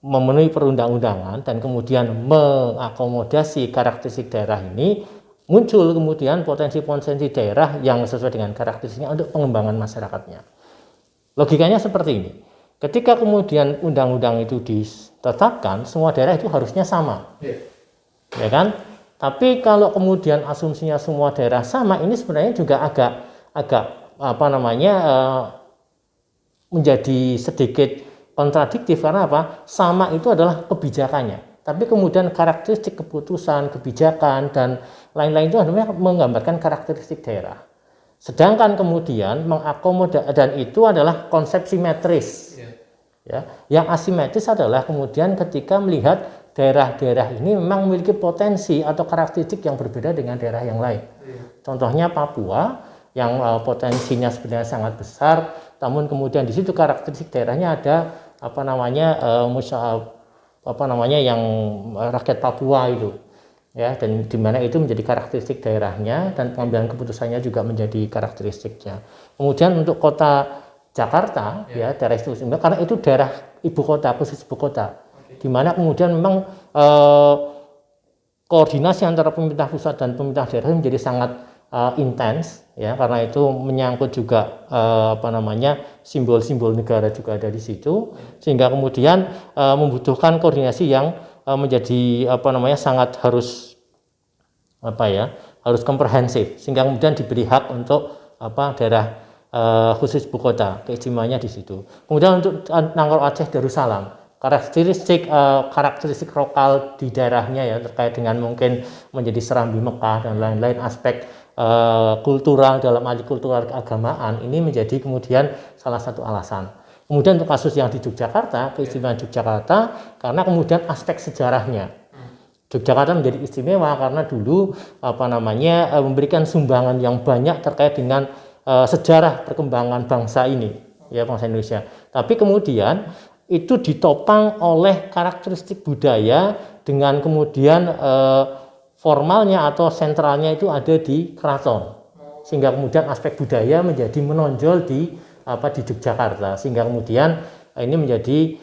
[SPEAKER 3] memenuhi perundang-undangan dan kemudian mengakomodasi karakteristik daerah ini, muncul kemudian potensi-potensi daerah yang sesuai dengan karakteristiknya untuk pengembangan masyarakatnya. Logikanya seperti ini. Ketika kemudian undang-undang itu ditetapkan, semua daerah itu harusnya sama, ya kan? Tapi kalau kemudian asumsinya semua daerah sama, ini sebenarnya juga agak menjadi sedikit kontradiktif. Karena apa? Sama itu adalah kebijakannya, tapi kemudian karakteristik keputusan, kebijakan dan lain-lain itu adalah menggambarkan karakteristik daerah. Sedangkan kemudian mengakomodasi, dan itu adalah konsep simetris. Ya, yang asimetris adalah kemudian ketika melihat daerah-daerah ini memang memiliki potensi atau karakteristik yang berbeda dengan daerah yang lain. Contohnya Papua yang potensinya sebenarnya sangat besar, namun kemudian di situ karakteristik daerahnya ada yang rakyat Papua itu, ya, dan di mana itu menjadi karakteristik daerahnya dan pengambilan keputusannya juga menjadi karakteristiknya. Kemudian untuk kota Jakarta, ya, daerah istimewa karena itu daerah ibu kota, khusus ibu kota, di mana kemudian memang koordinasi antara pemerintah pusat dan pemerintah daerah menjadi sangat intens, ya, karena itu menyangkut juga simbol-simbol negara juga ada di situ, sehingga kemudian membutuhkan koordinasi yang menjadi sangat harus komprehensif, sehingga kemudian diberi hak untuk daerah khusus ibu kota, keistimewaannya di situ. Kemudian untuk Nangor Aceh Darussalam, karakteristik lokal di daerahnya, ya, terkait dengan mungkin menjadi Serambi Mekah dan lain-lain aspek kultural dalam arti kultural keagamaan ini menjadi kemudian salah satu alasan. Kemudian untuk kasus yang di Yogyakarta, keistimewaan Yogyakarta karena kemudian aspek sejarahnya. Yogyakarta menjadi istimewa karena dulu memberikan sumbangan yang banyak terkait dengan sejarah perkembangan bangsa ini, ya, bangsa Indonesia. Tapi kemudian itu ditopang oleh karakteristik budaya dengan kemudian formalnya atau sentralnya itu ada di keraton, sehingga kemudian aspek budaya menjadi menonjol di Yogyakarta, sehingga kemudian ini menjadi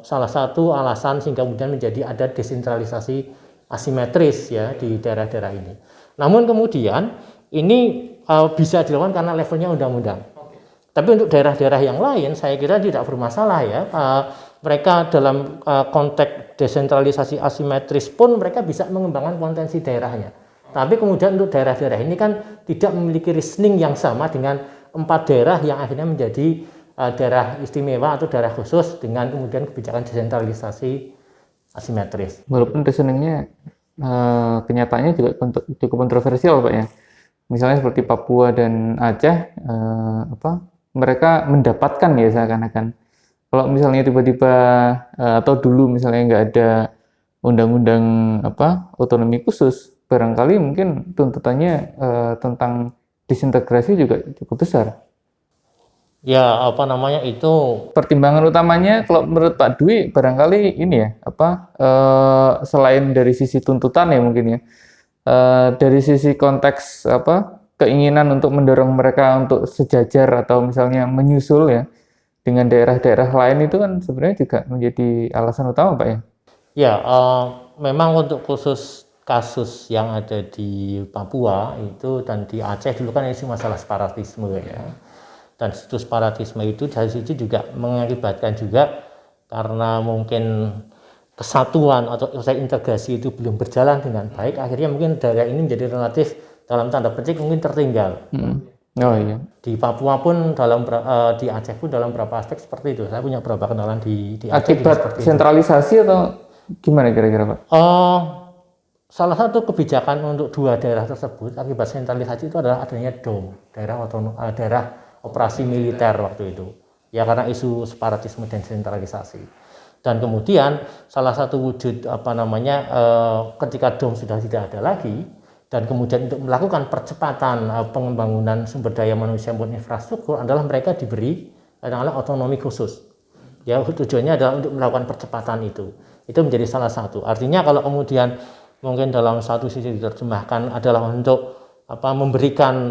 [SPEAKER 3] salah satu alasan sehingga kemudian menjadi ada desentralisasi asimetris, ya, di daerah-daerah ini. Namun kemudian ini bisa dilakukan karena levelnya undang-undang. Tapi untuk daerah-daerah yang lain saya kira tidak bermasalah, ya. Mereka dalam konteks desentralisasi asimetris pun mereka bisa mengembangkan potensi daerahnya. Tapi kemudian untuk daerah-daerah ini kan tidak memiliki reasoning yang sama dengan 4 daerah yang akhirnya menjadi daerah istimewa atau daerah khusus dengan kemudian kebijakan desentralisasi asimetris.
[SPEAKER 2] Walaupun reasoningnya kenyataannya juga cukup kontroversial, Pak, ya. Misalnya seperti Papua dan Aceh, mereka mendapatkan, ya, seakan-akan. Kalau misalnya tiba-tiba atau dulu misalnya nggak ada undang-undang otonomi khusus, barangkali mungkin tuntutannya tentang disintegrasi juga cukup besar.
[SPEAKER 3] Ya, itu
[SPEAKER 2] pertimbangan utamanya kalau menurut Pak Dwi barangkali ini, ya, selain dari sisi tuntutan, ya, mungkin, ya, dari sisi konteks keinginan untuk mendorong mereka untuk sejajar atau misalnya menyusul, ya, dengan daerah-daerah lain itu kan sebenarnya juga menjadi alasan utama, Pak, ya.
[SPEAKER 3] Ya, memang untuk khusus kasus yang ada di Papua itu dan di Aceh dulu kan isu masalah separatisme, ya. Dan situs separatisme itu dari situ juga mengakibatkan juga karena mungkin kesatuan atau integrasi itu belum berjalan dengan baik, akhirnya mungkin daerah ini menjadi relatif dalam tanda petik mungkin tertinggal.
[SPEAKER 2] Oh iya.
[SPEAKER 3] Di Papua pun di Aceh pun dalam beberapa aspek seperti itu. Saya punya beberapa kenalan di Aceh.
[SPEAKER 2] Akibat sentralisasi atau gimana kira-kira, Pak?
[SPEAKER 3] Salah satu kebijakan untuk 2 daerah tersebut akibat sentralisasi itu adalah adanya DOM, daerah operasi militer waktu itu. Ya, karena isu separatisme dan sentralisasi. Dan kemudian salah satu wujud ketika DOM sudah tidak ada lagi dan kemudian untuk melakukan percepatan pembangunan sumber daya manusia maupun infrastruktur adalah mereka diberi otonomi khusus. Ya, tujuannya adalah untuk melakukan percepatan itu. Itu menjadi salah satu. Artinya kalau kemudian mungkin dalam satu sisi diterjemahkan adalah untuk memberikan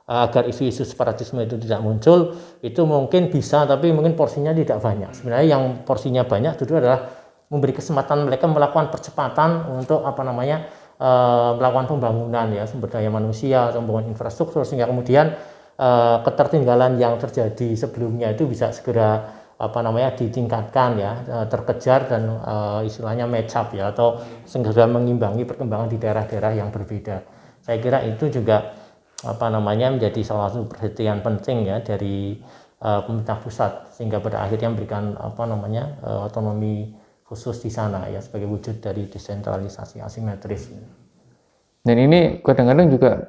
[SPEAKER 3] agar isu-isu separatisme itu tidak muncul, itu mungkin bisa, tapi mungkin porsinya tidak banyak. Sebenarnya yang porsinya banyak itu adalah memberi kesempatan mereka melakukan percepatan untuk melakukan pembangunan ya sumber daya manusia atau pembangunan infrastruktur, sehingga kemudian ketertinggalan yang terjadi sebelumnya itu bisa segera ditingkatkan ya, terkejar dan istilahnya match up ya, atau segera mengimbangi perkembangan di daerah-daerah yang berbeda. Saya kira itu juga menjadi salah satu perhatian penting ya dari pemerintah pusat, sehingga pada akhirnya memberikan otonomi khusus di sana ya sebagai wujud dari desentralisasi asimetris.
[SPEAKER 2] Dan ini kadang-kadang juga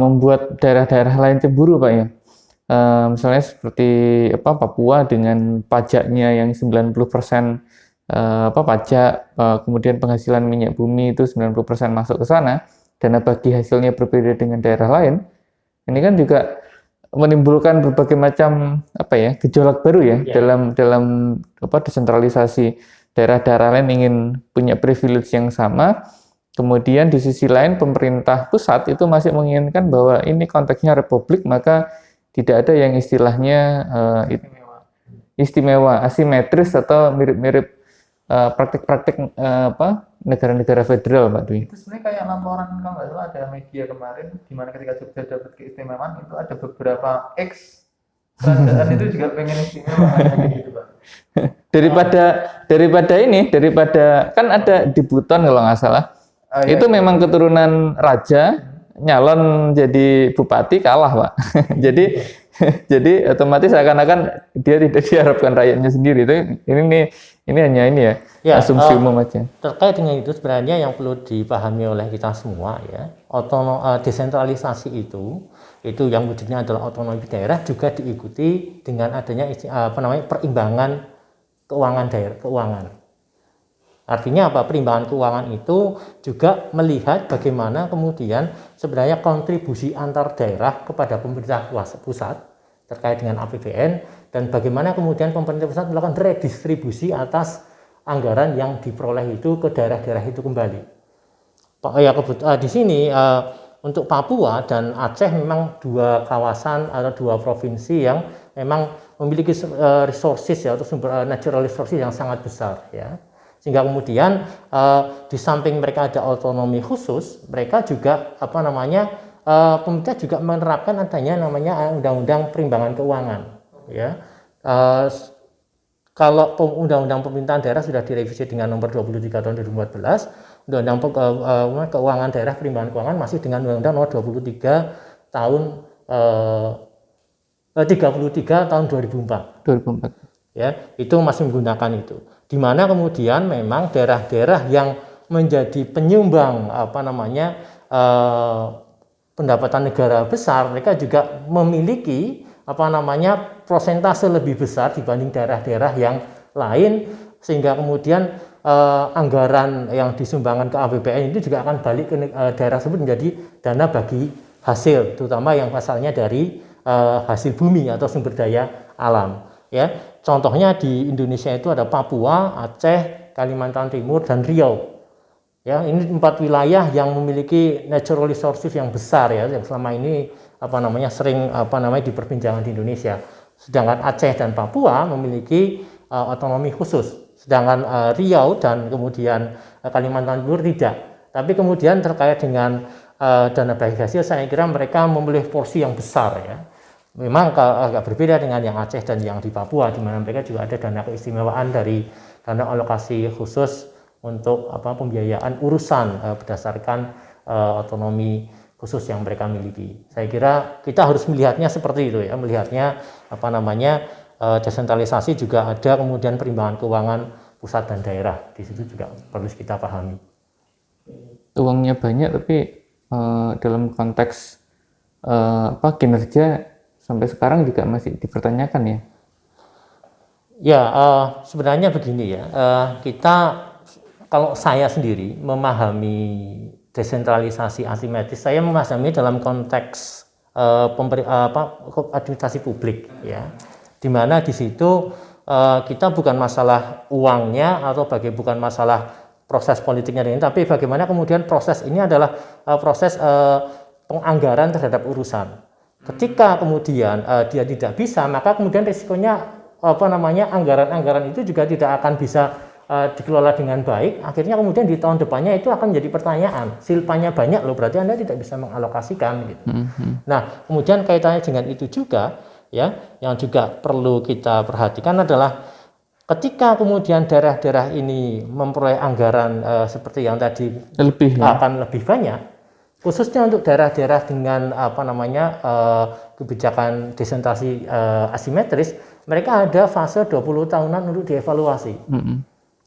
[SPEAKER 2] membuat daerah-daerah lain cemburu Pak ya. Misalnya seperti Papua dengan pajaknya yang 90% pajak, kemudian penghasilan minyak bumi itu 90% masuk ke sana, dana bagi hasilnya berbeda dengan daerah lain. Ini kan juga menimbulkan berbagai macam gejolak baru ya, dalam desentralisasi. Daerah-daerah lain ingin punya privilege yang sama, kemudian di sisi lain pemerintah pusat itu masih menginginkan bahwa ini konteksnya republik, maka tidak ada yang istilahnya istimewa, asimetris atau mirip-mirip praktik-praktik negara-negara federal, Pak Dwi.
[SPEAKER 4] Itu sebenarnya kayak laporan, kalau nggak salah ada media kemarin di mana ketika Jogja dapat keistimewaan itu ada beberapa X kerajaan itu juga pengen istimewa kayak gitu, Pak. daripada kan ada di Buton kalau nggak salah. Itu memang keturunan raja, nyalon jadi bupati kalah Pak. jadi otomatis seakan-akan dia tidak diharapkan rakyatnya sendiri. Itu ini hanya asumsi umum aja.
[SPEAKER 3] Terkait dengan itu sebenarnya yang perlu dipahami oleh kita semua ya, desentralisasi itu yang wujudnya adalah otonomi daerah juga diikuti dengan adanya perimbangan keuangan. Artinya perimbangan keuangan itu juga melihat bagaimana kemudian sebenarnya kontribusi antar daerah kepada pemerintah pusat terkait dengan APBN, dan bagaimana kemudian pemerintah pusat melakukan redistribusi atas anggaran yang diperoleh itu ke daerah-daerah itu kembali. Di sini untuk Papua dan Aceh memang dua kawasan atau dua provinsi yang memang memiliki resources ya, atau sumber natural resources yang sangat besar ya. Sehingga kemudian di samping mereka ada otonomi khusus, mereka juga pemerintah juga menerapkan adanya undang-undang perimbangan keuangan ya. Kalau undang-undang pemerintahan daerah sudah direvisi dengan nomor 23 tahun 2014, undang-undang keuangan daerah perimbangan keuangan masih dengan undang-undang nomor 23 tahun 33 tahun 2004 ya, itu masih menggunakan itu. Di mana kemudian memang daerah-daerah yang menjadi penyumbang pendapatan negara besar, mereka juga memiliki prosentase lebih besar dibanding daerah-daerah yang lain, sehingga kemudian anggaran yang disumbangkan ke APBN itu juga akan balik ke daerah tersebut menjadi dana bagi hasil, terutama yang asalnya dari hasil bumi atau sumber daya alam ya. Contohnya di Indonesia itu ada Papua, Aceh, Kalimantan Timur, dan Riau. Ya, ini 4 wilayah yang memiliki natural resources yang besar ya, yang selama ini sering diperbincangkan di Indonesia. Sedangkan Aceh dan Papua memiliki otonomi khusus. Sedangkan Riau dan kemudian Kalimantan Timur tidak. Tapi kemudian terkait dengan dana bagi hasil, saya kira mereka memilih porsi yang besar ya. Memang agak berbeda dengan yang Aceh dan yang di Papua, di mana mereka juga ada dana keistimewaan dari dana alokasi khusus untuk pembiayaan urusan berdasarkan otonomi khusus yang mereka miliki. Saya kira kita harus melihatnya seperti itu ya, melihatnya desentralisasi juga ada kemudian perimbangan keuangan pusat dan daerah, di situ juga perlu kita pahami.
[SPEAKER 2] Uangnya banyak tapi dalam konteks kinerja sampai sekarang juga masih dipertanyakan ya.
[SPEAKER 3] Ya, sebenarnya begini ya, kalau saya sendiri memahami desentralisasi asimetris, saya memahami dalam konteks administrasi publik ya. Di mana di situ kita bukan masalah uangnya atau bukan masalah proses politiknya, tapi bagaimana kemudian proses ini adalah proses penganggaran terhadap urusan. Ketika kemudian dia tidak bisa, maka kemudian risikonya anggaran-anggaran itu juga tidak akan bisa dikelola dengan baik. Akhirnya kemudian di tahun depannya itu akan menjadi pertanyaan, silpanya banyak loh, berarti Anda tidak bisa mengalokasikan gitu. Nah, kemudian kaitannya dengan itu juga ya, yang juga perlu kita perhatikan adalah ketika kemudian daerah-daerah ini memperoleh anggaran seperti yang tadi akan lebih banyak, khususnya untuk daerah-daerah dengan kebijakan desentralisasi asimetris, mereka ada fase 20 tahunan untuk dievaluasi.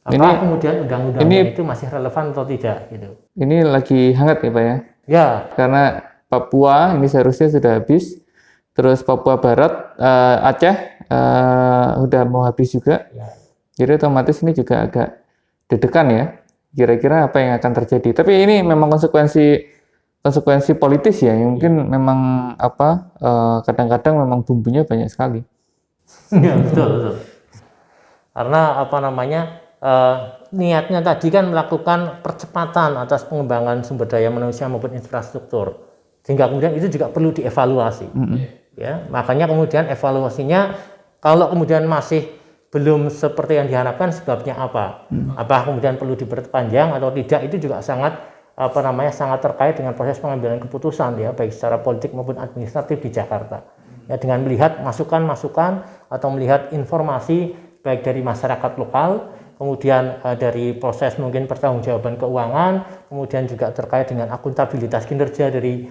[SPEAKER 3] Apakah kemudian undang-undangnya itu masih relevan atau tidak gitu.
[SPEAKER 2] Ini lagi hangat ya Pak ya?
[SPEAKER 3] Ya.
[SPEAKER 2] Karena Papua ini seharusnya sudah habis, terus Papua Barat, Aceh udah mau habis juga.
[SPEAKER 3] Ya.
[SPEAKER 2] Jadi otomatis ini juga agak deg-degan ya. Kira-kira apa yang akan terjadi? Tapi ini memang konsekuensi politis ya. Mungkin memang kadang-kadang memang bumbunya banyak sekali.
[SPEAKER 3] Ya, betul. Karena niatnya tadi kan melakukan percepatan atas pengembangan sumber daya manusia maupun infrastruktur, sehingga kemudian itu juga perlu dievaluasi. Ya, makanya kemudian evaluasinya kalau kemudian masih belum seperti yang diharapkan, sebabnya apa? Apa kemudian perlu diperpanjang atau tidak, itu juga sangat terkait dengan proses pengambilan keputusan ya, baik secara politik maupun administratif di Jakarta. Ya, dengan melihat masukan-masukan atau melihat informasi baik dari masyarakat lokal, kemudian dari proses mungkin pertanggungjawaban keuangan, kemudian juga terkait dengan akuntabilitas kinerja dari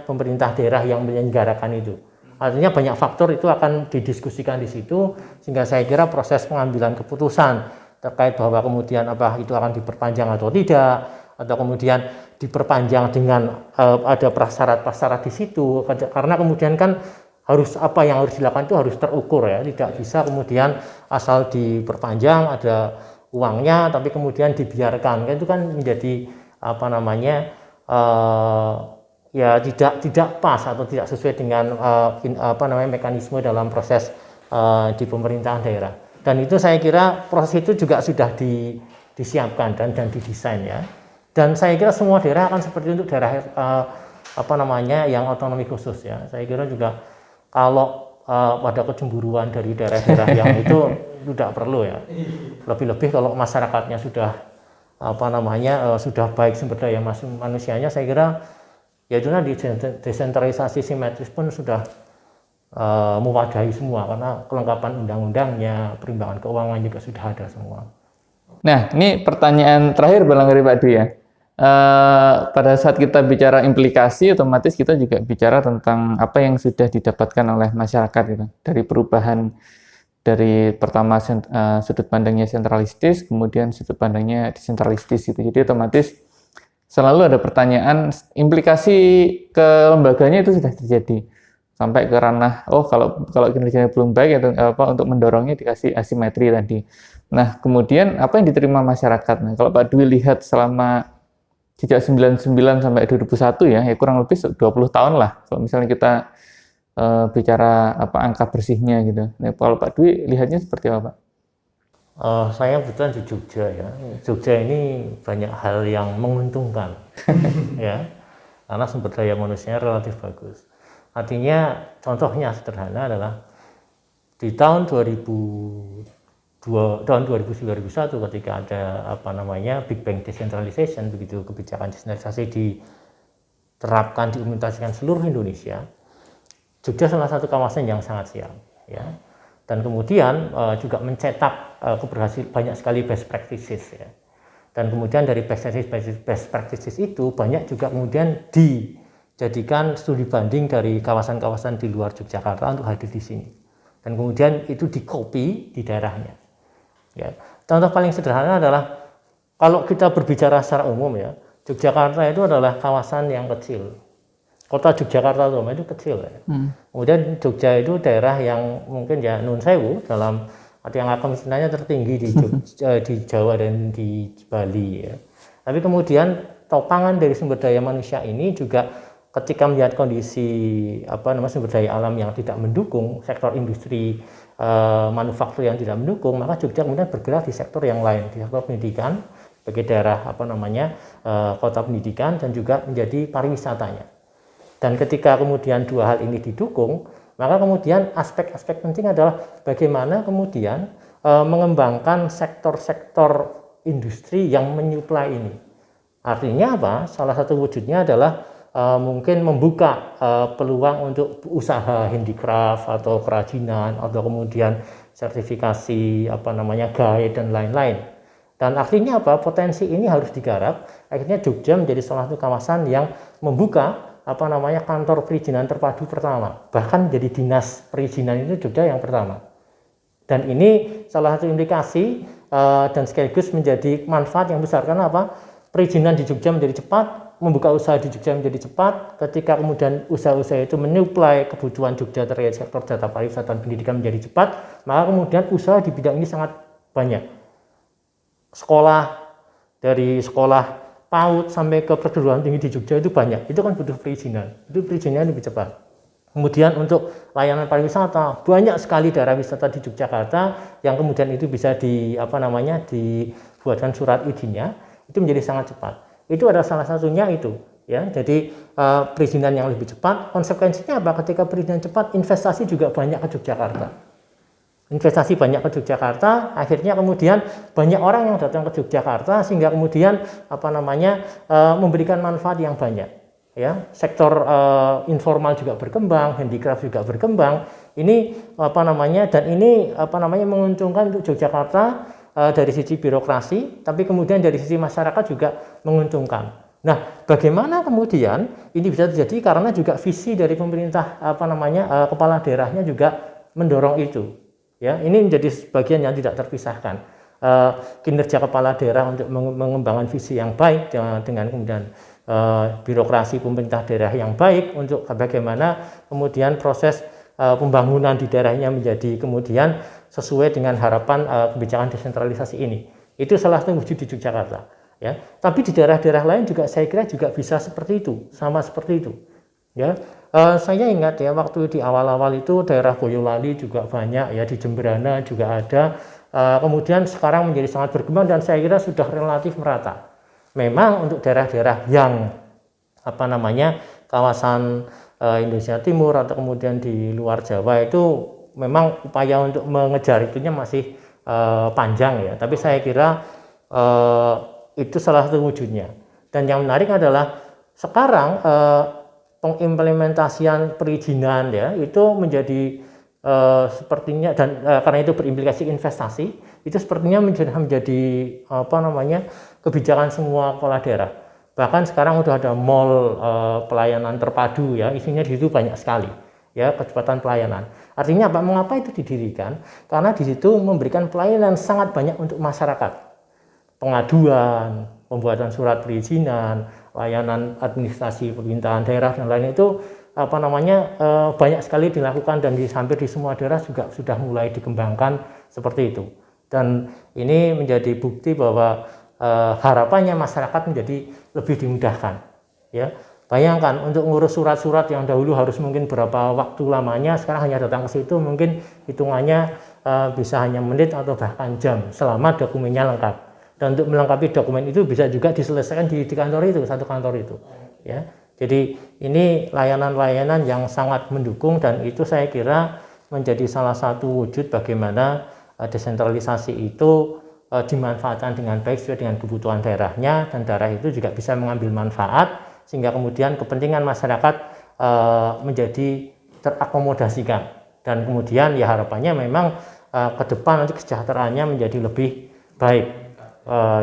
[SPEAKER 3] pemerintah daerah yang menyelenggarakan itu. Artinya banyak faktor itu akan didiskusikan di situ, sehingga saya kira proses pengambilan keputusan terkait bahwa kemudian itu akan diperpanjang atau tidak, atau kemudian diperpanjang dengan ada prasyarat-prasyarat di situ, karena kemudian kan apa yang harus dilakukan itu harus terukur ya, tidak bisa kemudian asal diperpanjang ada uangnya tapi kemudian dibiarkan, itu kan menjadi tidak pas atau tidak sesuai dengan mekanisme dalam proses di pemerintahan daerah. Dan itu saya kira proses itu juga sudah disiapkan dan didesain ya. Dan saya kira semua daerah akan seperti untuk daerah yang otonomi khusus ya. Saya kira juga kalau pada kecemburuan dari daerah-daerah yang itu tidak perlu ya. Lebih-lebih kalau masyarakatnya sudah sudah baik sumber daya manusianya, saya kira ya itu nanti desentralisasi simetris pun sudah mewadahi semua, karena kelengkapan undang-undangnya, perimbangan keuangan juga sudah ada semua.
[SPEAKER 2] Nah, ini pertanyaan terakhir barangkali Pak Dwi ya. Pada saat kita bicara implikasi, otomatis kita juga bicara tentang apa yang sudah didapatkan oleh masyarakat gitu. Dari perubahan dari pertama sudut pandangnya sentralistis, kemudian sudut pandangnya desentralistis gitu. Jadi otomatis selalu ada pertanyaan implikasi ke lembaganya itu sudah terjadi sampai ke ranah kalau kinerjanya belum baik untuk mendorongnya dikasih asimetri tadi. Nah, kemudian apa yang diterima masyarakat? Nah, kalau Pak Dwi lihat selama sejak 99 sampai 2001 ya kurang lebih 20 tahun lah kalau misalnya kita bicara angka bersihnya gitu. Nah, kalau Pak Dwi lihatnya seperti apa Pak?
[SPEAKER 3] Saya kebetulan di Jogja ya. Jogja ini banyak hal yang menguntungkan ya, karena sumber daya manusianya relatif bagus. Artinya contohnya sederhana adalah di tahun 2001 ketika ada Big Bang Decentralization, begitu kebijakan desentralisasi diterapkan, diimplementasikan seluruh Indonesia, Jogja salah satu kawasan yang sangat siap ya. Dan kemudian juga mencetak banyak sekali best practices ya. Dan kemudian dari best practices itu banyak juga kemudian dijadikan studi banding dari kawasan-kawasan di luar Yogyakarta untuk hadir di sini. Dan kemudian itu di-copy di daerahnya. Ya. Contoh paling sederhana adalah kalau kita berbicara secara umum ya, Yogyakarta itu adalah kawasan yang kecil. Kota Yogyakarta itu kecil ya. Kemudian Jogja itu daerah yang mungkin ya nun sewu dalam arti yang kemiskinan tertinggi di Jawa dan di Bali ya. Tapi kemudian topangan dari sumber daya manusia ini juga ketika melihat kondisi sumber daya alam yang tidak mendukung, sektor industri manufaktur yang tidak mendukung, maka Jogja kemudian bergerak di sektor yang lain, di sektor pendidikan sebagai daerah kota pendidikan dan juga menjadi pariwisatanya. Dan ketika kemudian dua hal ini didukung, maka kemudian aspek-aspek penting adalah bagaimana kemudian mengembangkan sektor-sektor industri yang menyuplai ini. Artinya apa? Salah satu wujudnya adalah mungkin membuka peluang untuk usaha handicraft atau kerajinan atau kemudian sertifikasi guide dan lain-lain. Dan artinya apa? Potensi ini harus digarap. Akhirnya Jogja menjadi salah satu kawasan yang membuka kantor perizinan terpadu pertama. Bahkan jadi dinas perizinan itu Jogja yang pertama. Dan ini salah satu implikasi dan sekaligus menjadi manfaat yang besar. Karena apa? Perizinan di Jogja menjadi cepat, membuka usaha di Jogja menjadi cepat. Ketika kemudian usaha-usaha itu menyuplai kebutuhan Jogja terkait sektor jasa pariwisata dan pendidikan menjadi cepat, maka kemudian usaha di bidang ini sangat banyak. Sekolah, dari sekolah PAUD sampai ke perguruan tinggi di Jogja itu banyak. Itu kan butuh perizinan. Itu perizinannya lebih cepat. Kemudian untuk layanan pariwisata, banyak sekali daerah wisata di Yogyakarta yang kemudian itu bisa dibuatkan surat izinnya, itu menjadi sangat cepat. Itu adalah salah satunya itu, ya. Jadi perizinan yang lebih cepat, konsekuensinya apa? Ketika perizinan cepat, investasi juga banyak ke Yogyakarta. Investasi banyak ke Yogyakarta, akhirnya kemudian banyak orang yang datang ke Yogyakarta sehingga kemudian memberikan manfaat yang banyak. Ya, sektor informal juga berkembang, handicraft juga berkembang. Ini dan ini menguntungkan untuk Yogyakarta dari sisi birokrasi, tapi kemudian dari sisi masyarakat juga menguntungkan. Nah, bagaimana kemudian ini bisa terjadi karena juga visi dari pemerintah kepala daerahnya juga mendorong itu. Ya, ini menjadi bagian yang tidak terpisahkan. Kinerja kepala daerah untuk mengembangkan visi yang baik dengan kemudian birokrasi pemerintah daerah yang baik untuk bagaimana kemudian proses pembangunan di daerahnya menjadi kemudian sesuai dengan harapan kebijakan desentralisasi ini. Itu salah satu wujud di Yogyakarta. Ya. Tapi di daerah-daerah lain juga saya kira juga bisa seperti itu, sama seperti itu. Ya. Saya ingat ya waktu di awal-awal itu daerah Boyolali juga banyak, ya di Jemberana juga ada. Kemudian sekarang menjadi sangat berkembang dan saya kira sudah relatif merata. Memang untuk daerah-daerah yang kawasan Indonesia Timur atau kemudian di luar Jawa itu memang upaya untuk mengejar itunya masih panjang ya. Tapi saya kira itu salah satu wujudnya. Dan yang menarik adalah sekarang pengimplementasian perizinan ya itu menjadi sepertinya dan karena itu berimplikasi investasi itu sepertinya menjadi kebijakan semua kepala daerah. Bahkan sekarang sudah ada mall pelayanan terpadu ya, isinya di situ banyak sekali ya kecepatan pelayanan. Artinya apa? Mengapa itu didirikan? Karena di situ memberikan pelayanan sangat banyak untuk masyarakat. Pengaduan, pembuatan surat perizinan, layanan administrasi pemerintahan daerah dan lain itu banyak sekali dilakukan dan hampir di semua daerah juga sudah mulai dikembangkan seperti itu. Dan ini menjadi bukti bahwa harapannya masyarakat menjadi lebih dimudahkan. Ya, bayangkan untuk ngurus surat-surat yang dahulu harus mungkin berapa waktu lamanya, sekarang hanya datang ke situ mungkin hitungannya bisa hanya menit atau bahkan jam selama dokumennya lengkap. Dan untuk melengkapi dokumen itu bisa juga diselesaikan di kantor itu, satu kantor itu. Ya, jadi ini layanan-layanan yang sangat mendukung dan itu saya kira menjadi salah satu wujud bagaimana desentralisasi itu dimanfaatkan dengan baik sesuai dengan kebutuhan daerahnya dan daerah itu juga bisa mengambil manfaat sehingga kemudian kepentingan masyarakat menjadi terakomodasikan dan kemudian ya harapannya memang ke depan nanti kesejahteraannya menjadi lebih baik.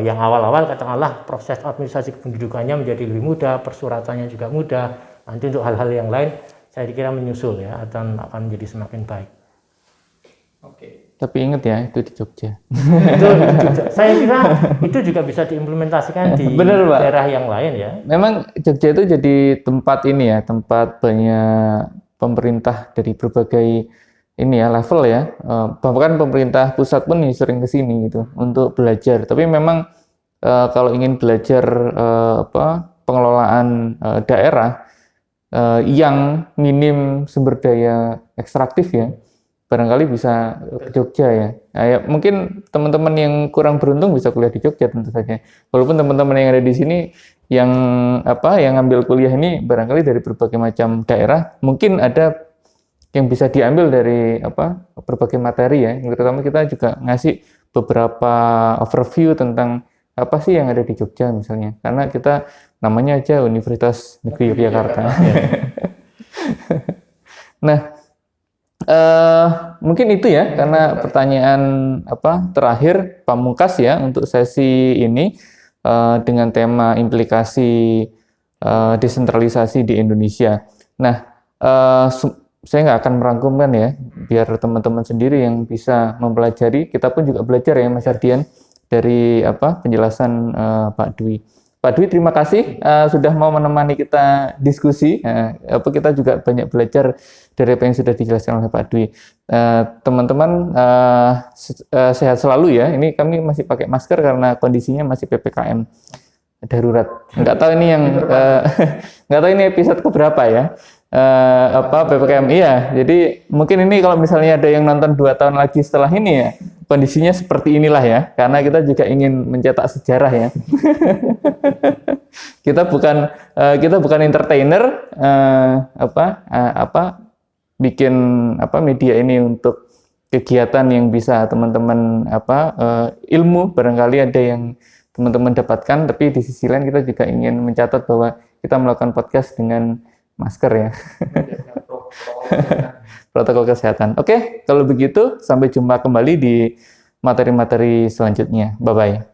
[SPEAKER 3] Yang awal-awal katakanlah proses administrasi kependudukannya menjadi lebih mudah, persyaratannya juga mudah. Nanti untuk hal-hal yang lain saya kira menyusul ya dan akan menjadi semakin baik.
[SPEAKER 2] Oke. Tapi ingat ya itu di Jogja.
[SPEAKER 3] Itu saya kira itu juga bisa diimplementasikan di
[SPEAKER 2] bener,
[SPEAKER 3] daerah yang lain ya.
[SPEAKER 2] Memang Jogja itu jadi tempat ini ya, tempat banyak pemerintah dari berbagai ini ya level ya, bahkan pemerintah pusat pun nih sering kesini gitu untuk belajar. Tapi memang kalau ingin belajar pengelolaan daerah yang minim sumber daya ekstraktif ya, barangkali bisa ke Jogja ya. Nah, ya mungkin teman-teman yang kurang beruntung bisa kuliah di Jogja tentu saja. Walaupun teman-teman yang ada di sini yang yang ambil kuliah ini barangkali dari berbagai macam daerah, mungkin ada yang bisa diambil dari berbagai materi ya. Yang terutama kita juga ngasih beberapa overview tentang apa sih yang ada di Jogja misalnya. Karena kita namanya aja Universitas Negeri Yogyakarta. Nah, mungkin itu ya karena pertanyaan terakhir pamungkas ya untuk sesi ini dengan tema implikasi desentralisasi di Indonesia. Nah, saya nggak akan merangkumkan ya, biar teman-teman sendiri yang bisa mempelajari. Kita pun juga belajar ya Mas Ardian dari penjelasan Pak Dwi. Pak Dwi, terima kasih sudah mau menemani kita diskusi. Kita juga banyak belajar dari apa yang sudah dijelaskan oleh Pak Dwi. Teman-teman sehat selalu ya. Ini kami masih pakai masker karena kondisinya masih PPKM darurat. Nggak tahu ini nggak tahu ini episode keberapa ya. PPKM iya. Jadi mungkin ini kalau misalnya ada yang nonton 2 tahun lagi setelah ini ya, kondisinya seperti inilah ya, karena kita juga ingin mencetak sejarah ya. Kita bukan entertainer, bikin media ini untuk kegiatan yang bisa teman-teman ilmu barangkali ada yang teman-teman dapatkan, tapi di sisi lain kita juga ingin mencatat bahwa kita melakukan podcast dengan masker ya. Protokol kesehatan. Oke, kalau begitu sampai jumpa kembali di materi-materi selanjutnya. Bye-bye.